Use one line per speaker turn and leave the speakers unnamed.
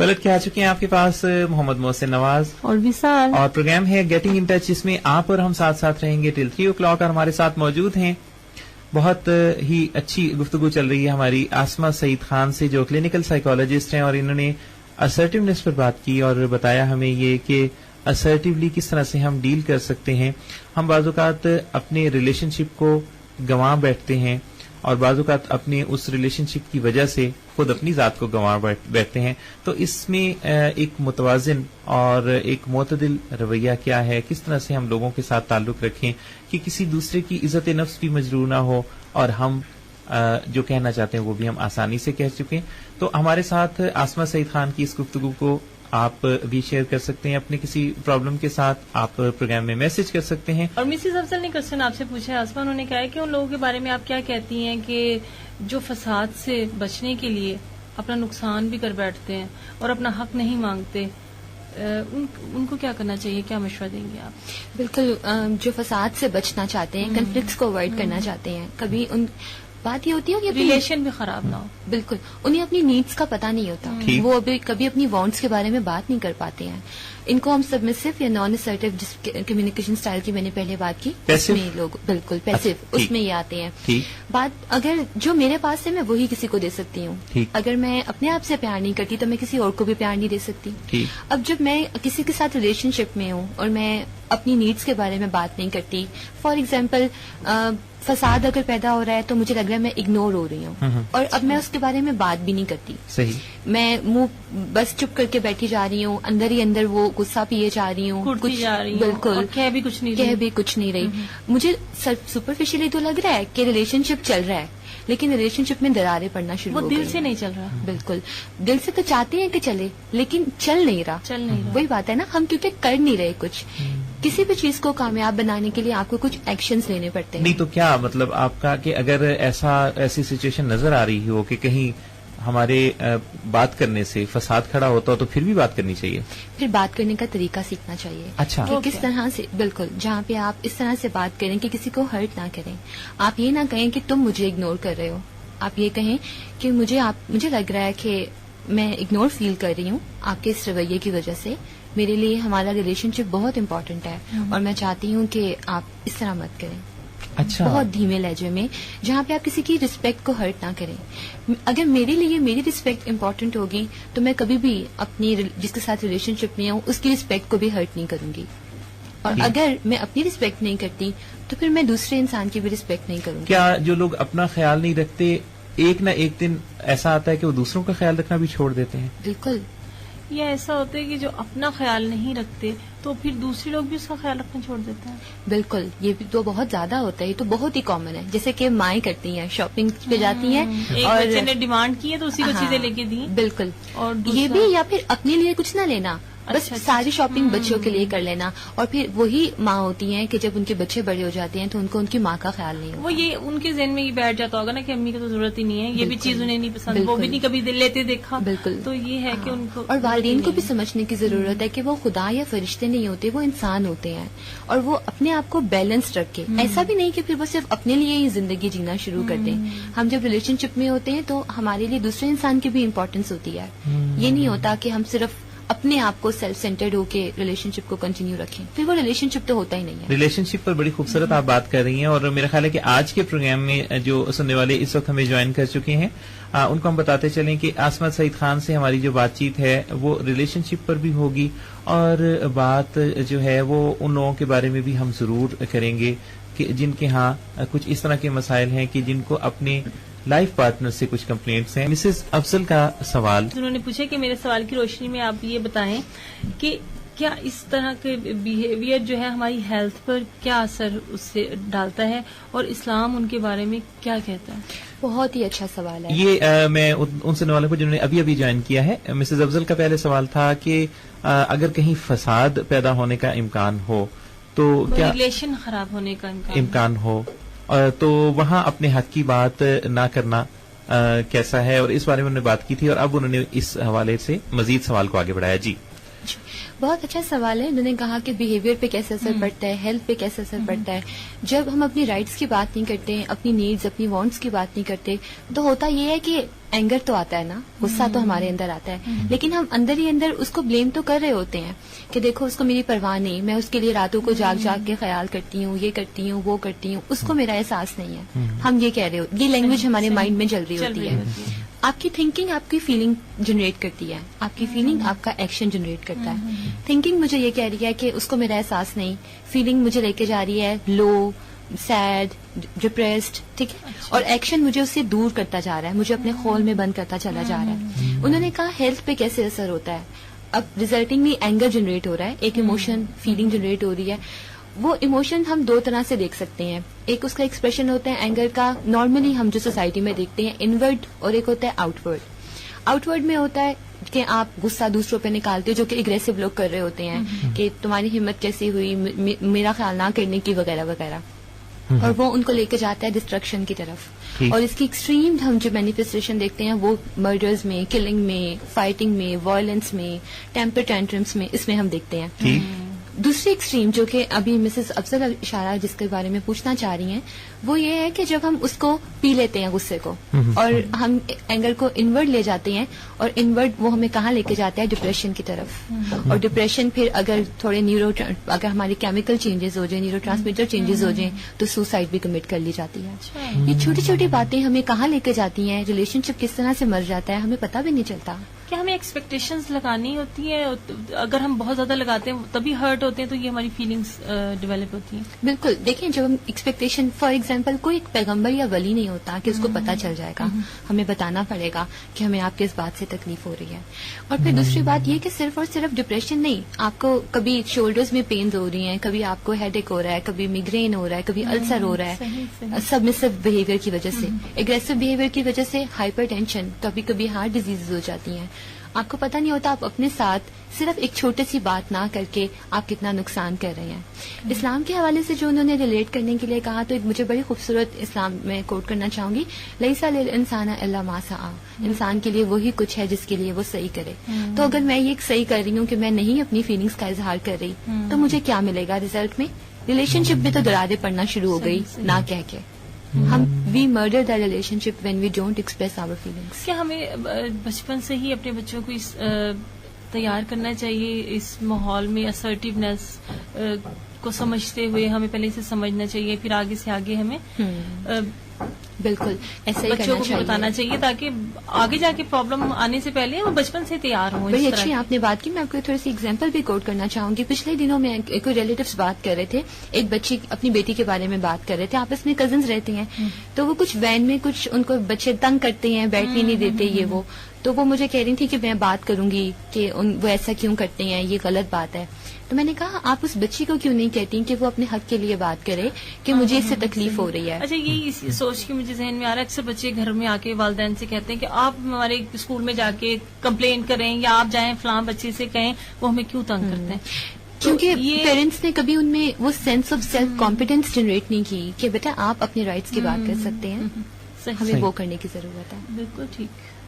پلٹ کے آ چکے ہیں آپ کے پاس محمد محسن نواز
اور وصال، اور
پروگرام ہے گیٹنگ ان ٹچ، جس میں آپ اور ہم ساتھ ساتھ رہیں گے ٹل 3 o'clock، اور ہمارے ساتھ موجود ہیں بہت ہی اچھی گفتگو چل رہی ہے ہماری آسما سعید خان سے، جو کلینکل سائیکالوجسٹ ہیں، اور انہوں نے اسرٹیونیس پر بات کی اور بتایا ہمیں یہ کہ اسرٹیولی کس طرح سے ہم ڈیل کر سکتے ہیں. ہم بعض اوقات اپنے ریلیشن شپ کو گنوا بیٹھتے ہیں، اور بعض اوقات اپنے اس ریلیشن شپ کی وجہ سے خود اپنی ذات کو گنوا بیٹھتے ہیں. تو اس میں ایک متوازن اور ایک معتدل رویہ کیا ہے، کس طرح سے ہم لوگوں کے ساتھ تعلق رکھیں کہ کسی دوسرے کی عزت نفس بھی مجروح نہ ہو، اور ہم جو کہنا چاہتے ہیں وہ بھی ہم آسانی سے کہہ چکیں. تو ہمارے ساتھ آسما سعید خان کی اس گفتگو کو آپ بھی شیئر کر سکتے ہیں اپنے کسی پرابلم کے ساتھ، آپ پروگرام میں میسج کر سکتے ہیں.
اور مسز افضل نے کوشچن آپ سے پوچھا ہے آسما، انہوں نے کہا ہے کہ ان لوگوں کے بارے میں آپ کیا کہتی ہیں کہ جو فساد سے بچنے کے لیے اپنا نقصان بھی کر بیٹھتے ہیں اور اپنا حق نہیں مانگتے، ان کو کیا کرنا چاہیے، کیا مشورہ دیں گے آپ؟
بالکل، جو فساد سے بچنا چاہتے ہیں، کنفلکٹس کو اوائڈ کرنا چاہتے ہیں، کبھی ان بات یہ ہوتی ہے کہ
ریلیشن بھی خراب نہ ہو.
بالکل، انہیں اپنی نیڈس کا پتہ نہیں ہوتا، وہ کبھی اپنی وانٹس کے بارے میں بات نہیں کر پاتے ہیں. ان کو ہم سبمسو یا نان اسرٹیو جس کمیونیکیشن اسٹائل کی میں نے پہلے بات کی، اس میں لوگ بالکل پیسو اس میں یہ آتے ہیں. بات اگر جو میرے پاس ہے میں وہی کسی کو دے سکتی ہوں، اگر میں اپنے آپ سے پیار نہیں کرتی تو میں کسی اور کو بھی پیار نہیں دے سکتی. اب جب میں کسی کے ساتھ ریلیشن شپ میں ہوں اور میں اپنی نیڈس کے بارے میں بات نہیں کرتی، فار ایگزامپل فساد اگر پیدا ہو رہا ہے تو مجھے لگ رہا ہے میں اگنور ہو رہی ہوں، اور اب میں اس کے بارے میں بات بھی نہیں کرتی.
صحیح،
میں منہ بس چپ کر کے بیٹھی جا رہی ہوں، اندر ہی اندر وہ غصہ پیے جا رہی ہوں، بالکل
کہہ بھی
کچھ نہیں رہی. مجھے سپرفیشلی تو لگ رہا ہے کہ ریلیشن شپ چل رہا ہے، لیکن ریلیشن شپ میں دراریں پڑنا شروع ہو گئی.
دل سے نہیں چل رہا.
بالکل، دل سے تو چاہتے ہیں کہ چلے لیکن چل نہیں رہا. وہی بات ہے نا، ہم کیونکہ کر نہیں رہے کچھ. کسی بھی چیز کو کامیاب بنانے کے لیے آپ کو کچھ ایکشنز لینے پڑتے ہیں.
نہیں تو کیا مطلب آپ کا کہ اگر ایسی سچویشن نظر آ رہی ہو کہ کہیں ہمارے بات کرنے سے فساد کھڑا ہوتا ہو تو پھر بھی بات کرنی چاہیے،
پھر بات کرنے کا طریقہ سیکھنا چاہیے.
اچھا،
کہ کس طرح سے، بالکل جہاں پہ آپ اس طرح سے بات کریں کہ کسی کو ہرٹ نہ کریں. آپ یہ نہ کہیں کہ تم مجھے اگنور کر رہے ہو، آپ یہ کہیں کہ مجھے لگ رہا ہے کہ میں اگنور فیل کر رہی ہوں آپ کے اس رویے کی وجہ سے. میرے لیے ہمارا ریلیشن شپ بہت امپورٹنٹ ہے اور میں چاہتی ہوں کہ آپ اس طرح مت کریں.
اچھا،
بہت دھیمے لہجے میں، جہاں پہ آپ کسی کی رسپیکٹ کو ہرٹ نہ کریں. اگر میرے لیے میری رسپیکٹ امپورٹنٹ ہوگی تو میں کبھی بھی اپنی جس کے ساتھ ریلیشن شپ میں ہوں اس کی رسپیکٹ کو بھی ہرٹ نہیں کروں گی. اور اگر میں اپنی رسپیکٹ نہیں کرتی تو پھر میں دوسرے انسان کی بھی رسپیکٹ نہیں کروں گی.
کیا جو لوگ اپنا خیال نہیں رکھتے ایک نہ ایک دن ایسا آتا ہے کہ وہ دوسروں کا خیال رکھنا بھی چھوڑ دیتے ہیں؟
بالکل،
یہ ایسا ہوتا ہے کہ جو اپنا خیال نہیں رکھتے تو پھر دوسرے لوگ بھی اس کا خیال رکھنا چھوڑ دیتے ہیں.
بالکل، یہ بھی تو بہت زیادہ ہوتا ہے، یہ تو بہت ہی کامن ہے. جیسے کہ مائیں کرتی ہیں، شاپنگ پہ جاتی ہیں
اور بچے نے ڈیمانڈ کی ہے تو اسی کو چیزیں لے کے دی.
بالکل، اور یہ بھی، یا پھر اپنے لیے کچھ نہ لینا، بس ساری شاپنگ بچوں کے لیے کر لینا. اور پھر وہی ماں ہوتی ہیں کہ جب ان کے بچے بڑے ہو جاتے ہیں تو ان کو ان کی ماں کا خیال نہیں ہوتا.
وہ یہ ان کے ذہن میں یہ بیٹھ جاتا ہوگا نا کہ امی کی تو ضرورت ہی نہیں ہے، یہ بھی چیز انہیں نہیں پسند، وہ بھی نہیں کبھی لیتے دیکھا.
بالکل،
تو یہ ہے کہ ان کو،
اور والدین کو بھی سمجھنے کی ضرورت ہے کہ وہ خدا یا فرشتے نہیں ہوتے، وہ انسان ہوتے ہیں، اور وہ اپنے آپ کو بیلنس رکھے. ایسا بھی نہیں کہ پھر وہ صرف اپنے لیے ہی زندگی جینا شروع کر دیں. ہم جب ریلیشن شپ میں ہوتے ہیں تو ہمارے لیے دوسرے انسان کی بھی امپورٹینس ہوتی ہے. یہ نہیں ہوتا کہ ہم صرف اپنے آپ کو سیلف سینٹرڈ ہو کے ریلیشن شپ کو کنٹینیو رکھیں، پھر وہ ریلیشن شپ تو ہوتا ہی نہیں ہے.
ریلیشن شپ پر بڑی خوبصورت آپ بات کر رہی ہیں، اور میرا خیال ہے کہ آج کے پروگرام میں جو سننے والے اس وقت ہمیں جوائن کر چکے ہیں ان کو ہم بتاتے چلیں کہ آسما سعید خان سے ہماری جو بات چیت ہے وہ ریلیشن شپ پر بھی ہوگی، اور بات جو ہے وہ ان لوگوں کے بارے میں بھی ہم ضرور کریں گے کہ جن کے ہاں کچھ اس طرح کے مسائل ہیں کہ جن کو اپنے لائف پارٹنر سے کچھ کمپلینٹس ہیں. مسز افضل کا سوال،
انہوں نے پوچھا کہ میرے سوال کی روشنی میں آپ یہ بتائیں کہ کیا اس طرح کے بیہیویئر جو ہے ہماری ہیلتھ پر کیا اثر اس سے ڈالتا ہے، اور اسلام ان کے بارے میں کیا کہتا ہے؟
بہت ہی اچھا سوال ہے
یہ. میں ان سننے والوں کو جنہوں نے ابھی جوائن کیا ہے، مسز افضل کا پہلے سوال تھا کہ اگر کہیں فساد پیدا ہونے کا امکان ہو تو کیا
ریلیشن خراب ہونے کا
امکان ہو تو وہاں اپنے حق کی بات نہ کرنا کیسا ہے، اور اس بارے میں انہوں نے بات کی تھی، اور اب انہوں نے اس حوالے سے مزید سوال کو آگے بڑھایا. جی
بہت اچھا سوال ہے. انہوں نے کہا کہ بیہیویئر پہ کیسے اثر پڑتا ہے, ہیلتھ پہ کیسے اثر پڑتا ہے. جب ہم اپنی رائٹس کی بات نہیں کرتے, اپنی نیڈز, اپنی وانٹس کی بات نہیں کرتے, تو ہوتا یہ ہے کہ اینگر تو آتا ہے نا, غصہ تو ہمارے اندر آتا ہے, لیکن ہم اندر ہی اندر اس کو بلیم تو کر رہے ہوتے ہیں کہ دیکھو اس کو میری پرواہ نہیں, میں اس کے لیے راتوں کو جاگ جاگ کے خیال کرتی ہوں, یہ کرتی ہوں, وہ کرتی ہوں, اس کو میرا احساس نہیں ہے. ہم یہ کہہ رہے ہو, یہ لینگویج ہمارے مائنڈ میں چل رہی ہوتی ہے. آپ کی تھنکنگ آپ کی فیلنگ جنریٹ کرتی ہے, آپ کی فیلنگ آپ کا ایکشن جنریٹ کرتا ہے. تھنکنگ مجھے یہ کہہ رہی ہے کہ اس کو میرا احساس نہیں, فیلنگ مجھے لے کے جا رہی ہے لو, سیڈ, ڈپریسڈ, ٹھیک ہے, اور ایکشن مجھے اس سے دور کرتا جا رہا ہے, مجھے اپنے خول میں بند کرتا چلا جا رہا ہے. انہوں نے کہا ہیلتھ پہ کیسے اثر ہوتا ہے. اب ریزلٹنگلی اینگر جنریٹ ہو رہا ہے, ایک ایموشن فیلنگ جنریٹ ہو رہی ہے. وہ ایموشن ہم دو طرح سے دیکھ سکتے ہیں. ایک اس کا ایکسپریشن ہوتا ہے اینگر کا, نارملی ہم جو سوسائٹی میں دیکھتے ہیں انورڈ, اور ایک ہوتا ہے آؤٹ ورڈ. آؤٹ ورڈ میں ہوتا ہے کہ آپ غصہ دوسروں پہ نکالتے ہو, جو کہ اگریسو لوگ کر رہے ہوتے ہیں کہ تمہاری ہمت کیسی ہوئی میرا خیال نہ کرنے کی وغیرہ وغیرہ, اور وہ ان کو لے کے جاتا ہے ڈسٹرکشن کی طرف. اور اس کی ایکسٹریم ہم جو مینیفیسٹیشن دیکھتے ہیں وہ مرڈرز میں, کلنگ میں, فائٹنگ میں, وائلنس میں, ٹیمپر ٹینٹرمس میں, اس میں ہم دیکھتے ہیں. دوسری ایکسٹریم جو کہ ابھی مسز افضل اشارہ جس کے بارے میں پوچھنا چاہ رہی ہیں, وہ یہ ہے کہ جب ہم اس کو پی لیتے ہیں غصے کو, اور ہم اینگر کو انورڈ لے جاتے ہیں, اور انورڈ وہ ہمیں کہاں لے کے جاتا ہے, ڈپریشن کی طرف. اور ڈپریشن پھر اگر تھوڑے اگر ہماری کیمیکل چینجز ہو جائیں, نیورو ٹرانسمیٹر چینجز ہو جائیں, تو سوسائڈ بھی کمٹ کر لی جاتی ہے. یہ چھوٹی چھوٹی باتیں ہمیں کہاں لے کے جاتی ہیں, ریلیشن شپ کس طرح سے مر جاتا ہے, ہمیں پتہ بھی نہیں چلتا.
کیا ہمیں ایکسپیکٹیشنز لگانی ہوتی ہیں؟ اگر ہم بہت زیادہ لگاتے ہیں تبھی ہرٹ ہوتے ہیں, تو یہ ہماری فیلنگز ڈیولپ ہوتی ہیں.
بالکل. دیکھیں جب ہم ایکسپیکٹیشن, فار ایگزامپل کوئی ایک پیغمبر یا ولی نہیں ہوتا کہ اس کو پتہ چل جائے گا, ہمیں بتانا پڑے گا کہ ہمیں آپ کے اس بات سے تکلیف ہو رہی ہے. اور پھر دوسری بات یہ کہ صرف اور صرف ڈپریشن نہیں, آپ کو کبھی شولڈرز میں پینز ہو رہی ہیں, کبھی آپ کو ہیڈ ایک ہو رہا ہے, کبھی میگرین ہو رہا ہے, کبھی السر ہو رہا ہے, سبمسو بہیویئر کی وجہ سے, اگریسو بہیویئر کی وجہ سے ہائپر ٹینشن, کبھی کبھی ہارٹ ڈیزیز ہو جاتی ہیں. آپ کو پتہ نہیں ہوتا آپ اپنے ساتھ صرف ایک چھوٹی سی بات نہ کر کے آپ کتنا نقصان کر رہے ہیں. اسلام کے حوالے سے جو انہوں نے ریلیٹ کرنے کے لیے کہا, تو مجھے بڑی خوبصورت اسلام میں کوٹ کرنا چاہوں گی, لیسا للانسان الا ما سعی, انسان کے لیے وہی کچھ ہے جس کے لیے وہ صحیح کرے. تو اگر میں یہ صحیح کر رہی ہوں کہ میں نہیں اپنی فیلنگز کا اظہار کر رہی, تو مجھے کیا ملے گا ریزلٹ میں؟ ریلیشن شپ میں تو دراریں پڑنا شروع ہو گئی نہ کہہ کے. ہم we murder the relationship when we don't express our feelings.
کیا ہمیں بچپن سے ہی اپنے بچوں کو اس تیار کرنا چاہیے اس ماحول میں اسرٹیونیس کو سمجھتے ہوئے, ہمیں پہلے سے سمجھنا چاہیے, پھر آگے سے آگے ہمیں
بالکل ایسا ہی
بچوں کو بتانا چاہیے, تاکہ آگے جا کے پرابلم آنے سے پہلے وہ بچپن سے تیار ہوں.
بڑی اچھی آپ نے بات کی. میں آپ کو تھوڑی سی ایگزامپل بھی کوٹ کرنا چاہوں گی. پچھلے دنوں میں کوئی ریلیٹیوز بات کر رہے تھے, ایک بچی اپنی بیٹی کے بارے میں بات کر رہے تھے, آپس میں کزنز رہتے ہیں, تو وہ کچھ وین میں کچھ ان کو بچے تنگ کرتے ہیں, بیٹھنے نہیں دیتے یہ وہ, تو وہ مجھے کہہ رہی تھی کہ میں بات کروں گی کہ وہ ایسا کیوں کرتے ہیں, یہ غلط بات ہے. تو میں نے کہا آپ اس بچی کو کیوں نہیں کہتی کہ وہ اپنے حق کے لیے بات کرے کہ مجھے اس سے تکلیف ہو رہی ہے.
اچھا, یہ سوچ کے مجھے ذہن میں آ رہا ہے, اکثر بچے گھر میں آ کے والدین سے کہتے ہیں کہ آپ ہمارے اسکول میں جا کے کمپلین کریں, یا آپ جائیں فلاں بچے سے کہیں وہ ہمیں کیوں تنگ کرتے ہیں.
کیونکہ پیرنٹس نے کبھی ان میں وہ sense of self confidence generate نہیں کی کہ بیٹا آپ اپنے رائٹس کی بات کر سکتے ہیں, ہمیں وہ کرنے کی ضرورت ہے.
بالکل ٹھیک.